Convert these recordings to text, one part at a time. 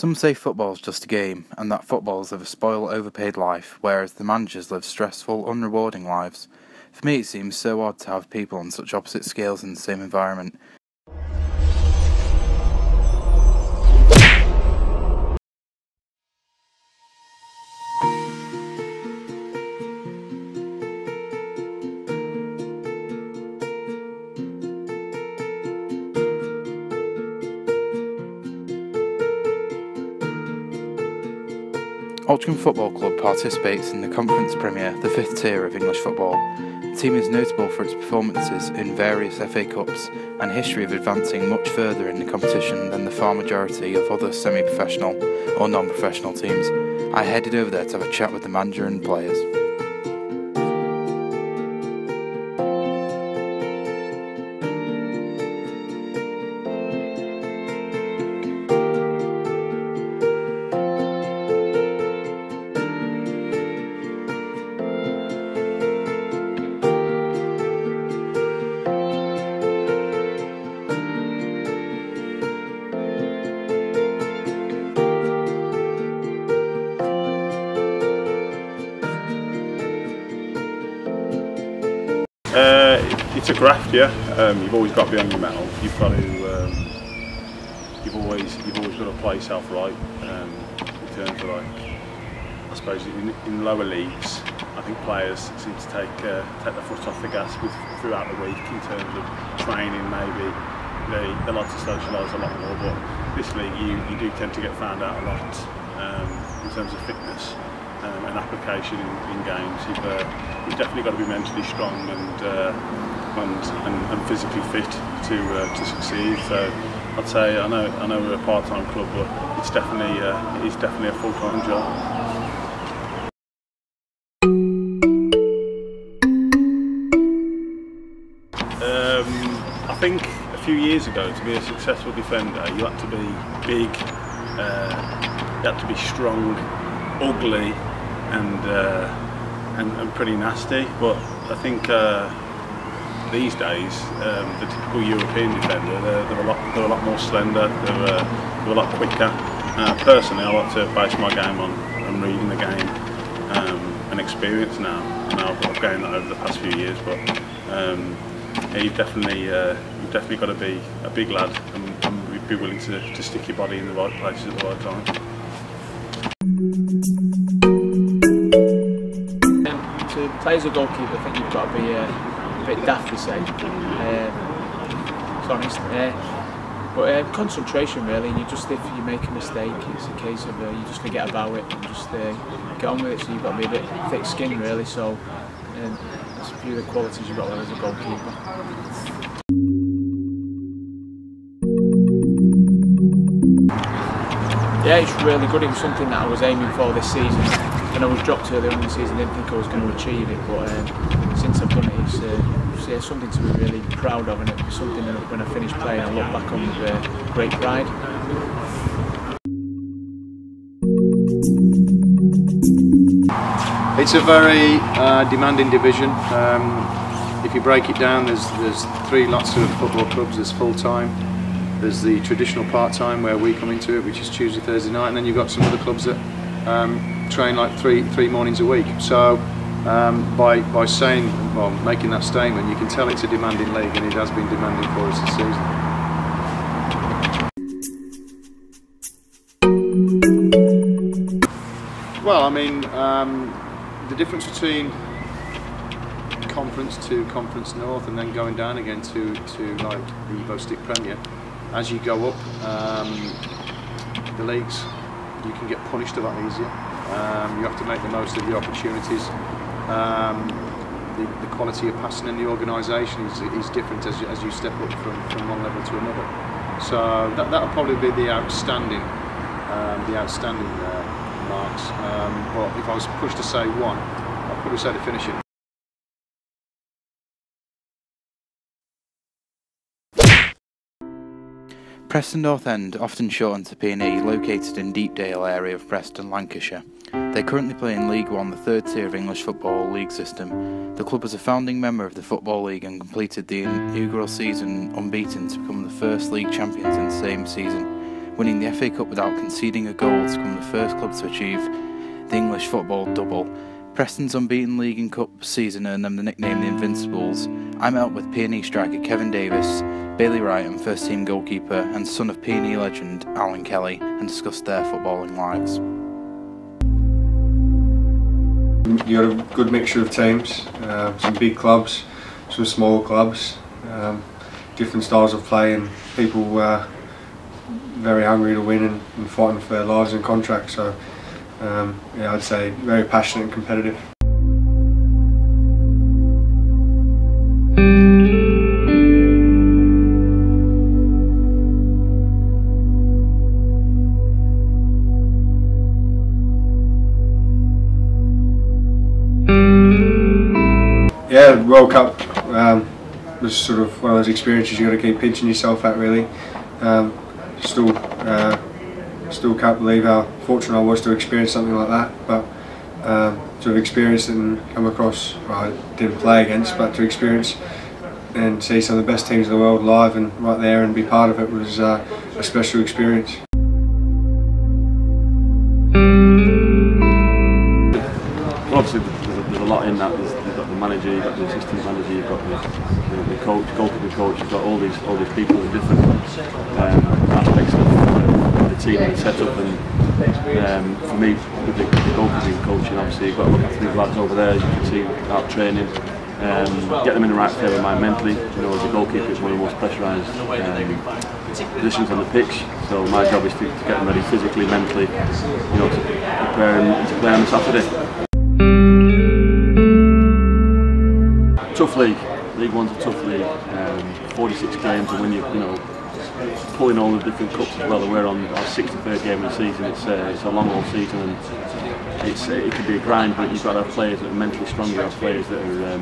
Some say football's just a game, and that footballers live a spoiled, overpaid life, whereas the managers live stressful, unrewarding lives. For me, it seems so odd to have people on such opposite scales in the same environment. Altrincham Football Club participates in the Conference Premier, the fifth tier of English football. The team is notable for its performances in various FA Cups and history of advancing much further in the competition than the far majority of other semi-professional or non-professional teams. I headed over there to have a chat with the manager and players. It's a graft, yeah. You've always got to be on your mettle. You've got to, you've always got to play yourself right. In terms of, like, I suppose in lower leagues, I think players seem to take their foot off the gas throughout the week in terms of training. Maybe they like to socialise a lot more, but this league you do tend to get found out a lot in terms of fitness. And application in games. You've definitely got to be mentally strong and physically fit to succeed. So I'd say I know we're a part-time club, but it's definitely a full-time job. I think a few years ago, to be a successful defender, you had to be big, you had to be strong, ugly, and pretty nasty. But I think these days the typical European defender, they're a lot more slender, they're a lot quicker. Personally, I like to base my game on reading the game and experience now. I know I've gained that over the past few years, but yeah, you've definitely got to be a big lad and be willing to stick your body in the right places at the right time. To play as a goalkeeper, I think you've got to be a bit daft to say. It's honest. But concentration really, and if you make a mistake, it's a case of you just forget about it and just get on with it. So you've got to be a bit thick-skinned really. So that's a few of the qualities you've got there as a goalkeeper. Yeah, it's really good. It was something that I was aiming for this season. When I was dropped earlier on in the season, I didn't think I was going to achieve it, but since I've done it, it's something to be really proud of, and it's something that when I finish playing, I look back on with great pride. It's a very demanding division. If you break it down, there's three lots of football clubs. There's full-time, there's the traditional part-time where we come into it, which is Tuesday, Thursday night, and then you've got some other clubs that train like three mornings a week. So by saying, well, making that statement, you can tell it's a demanding league, and it has been demanding for us this season. Well, I mean, the difference between Conference to Conference North and then going down again to like the Evo Stick Premier, as you go up the leagues, you can get punished a lot easier. You have to make the most of the opportunities. The quality of passing in the organisation is different as you step up from one level to another. So that'll probably be the outstanding marks. But if I was pushed to say one, I'd probably say the finishing. Preston North End, often shortened to P&E, located in Deepdale area of Preston, Lancashire. They currently play in League One, the third tier of English football league system. The club was a founding member of the Football League and completed the inaugural season unbeaten to become the first league champions in the same season, winning the FA Cup without conceding a goal to become the first club to achieve the English football double. Preston's unbeaten league and cup season earned them the nickname the Invincibles. I met up with P&E striker Kevin Davis, Bailey Wright and first team goalkeeper and son of P&E legend Alan Kelly, and discussed their footballing lives. You got a good mixture of teams, some big clubs, some small clubs, different styles of play, and people very hungry to win and fighting for their lives and contracts. So yeah, I'd say very passionate and competitive. Yeah, the World Cup was sort of one of those experiences you got to keep pinching yourself at, really. Still can't believe how fortunate I was to experience something like that, but to have experienced it and come across, well, I didn't play against, but to experience and see some of the best teams in the world live and right there and be part of it was a special experience. Well, obviously there's a lot in that. You've got the manager, you've got the assistant manager, you've got the coach, goalkeeper coach, you've got all these people in different aspects of the team and setup. And for me, with the goalkeeping coaching, obviously you've got to look after these lads over there. As you can see, out training, get them in the right frame of mind mentally. You know, as a goalkeeper, it's one of the most pressurised positions on the pitch. So my job is to get them ready physically, mentally, you know, to prepare and to play on Saturday. Tough league. League One's a tough league. 46 games, and when you know, pulling all the different cups as well. We're on our 63rd game of the season. It's a long old season, and it can be a grind. But you've got to have players that are mentally strong. You have players that are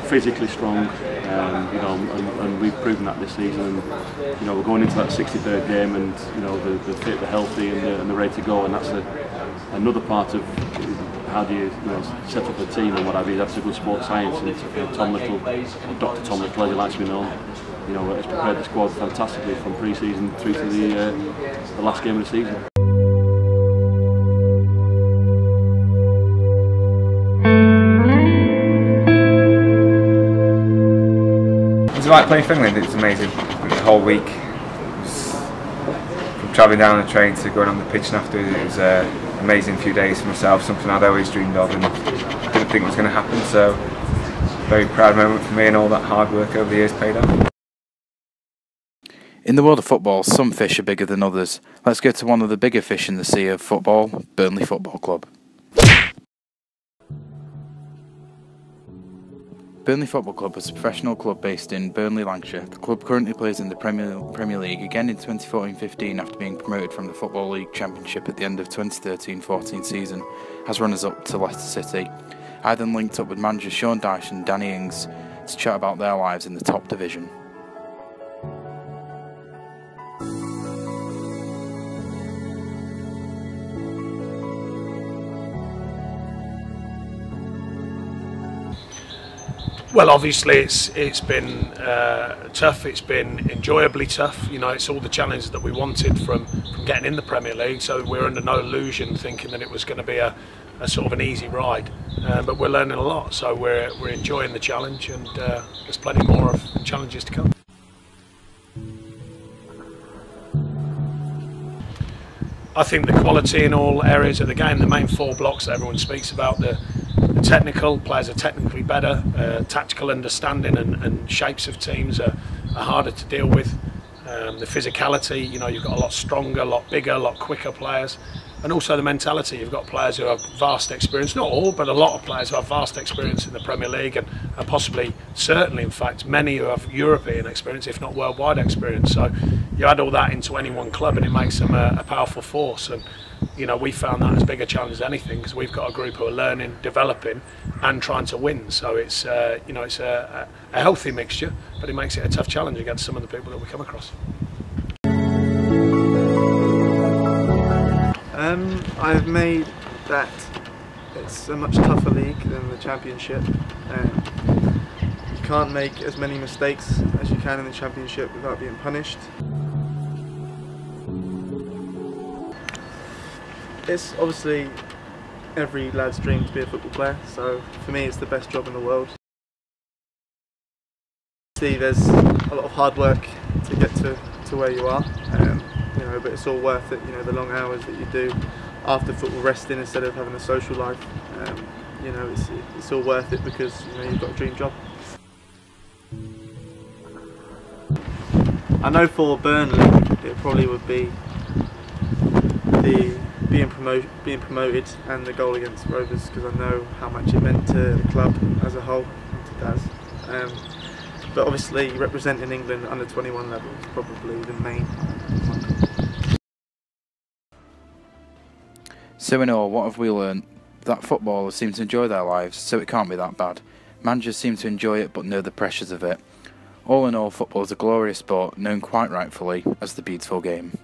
physically strong. You know, and we've proven that this season. And you know, we're going into that 63rd game, and you know, the fit, the healthy, and the ready to go. And that's another part of how do you set up a team and what have you. That's a good sports science. And Tom Little, or Dr. Tom Little, as he likes to be known, you know, has prepared the squad fantastically from pre-season through to the last game of the season. It's like playing Finland. It's amazing. The whole week, from travelling down on the train to going on the pitch and after, it was an amazing few days for myself. Something I'd always dreamed of and didn't think was going to happen. So, very proud moment for me, and all that hard work over the years paid off. In the world of football, some fish are bigger than others. Let's go to one of the bigger fish in the sea of football, Burnley Football Club. Burnley Football Club is a professional club based in Burnley, Lancashire. The club currently plays in the Premier League again in 2014-15 after being promoted from the Football League Championship at the end of 2013-14 season as runners-up to Leicester City. I then linked up with managers Sean Dyche and Danny Ings to chat about their lives in the top division. Well, obviously it's been tough. It's been enjoyably tough. You know, it's all the challenges that we wanted from getting in the Premier League. So we're under no illusion thinking that it was going to be a sort of an easy ride. But we're learning a lot. So we're enjoying the challenge, and there's plenty more of challenges to come. I think the quality in all areas of the game, the main four blocks that everyone speaks about, the technical, players are technically better, tactical understanding and shapes of teams are harder to deal with. The physicality, you know, you've got a lot stronger, a lot bigger, a lot quicker players. And also the mentality, you've got players who have vast experience, not all, but a lot of players who have vast experience in the Premier League and possibly, certainly in fact, many who have European experience, if not worldwide experience. So you add all that into any one club and it makes them a powerful force. And you know, we found that as big a challenge as anything, because we've got a group who are learning, developing and trying to win. So it's you know, it's a healthy mixture, but it makes it a tough challenge against some of the people that we come across. I've made that it's a much tougher league than the Championship. You can't make as many mistakes as you can in the Championship without being punished. it's obviously every lad's dream to be a football player, so for me it's the best job in the world. See, there's a lot of hard work to get to where you are, you know, but it's all worth it. You know, the long hours that you do after football, resting instead of having a social life. You know, it's all worth it because you know you've got a dream job. I know for Burnley, it probably would be the being promoted and the goal against Rovers, because I know how much it meant to the club as a whole, and to Daz. But obviously representing England under 21 level is probably the main. So in all, what have we learned? That footballers seem to enjoy their lives, so it can't be that bad. Managers seem to enjoy it but know the pressures of it. All in all, football is a glorious sport, known quite rightfully as the beautiful game.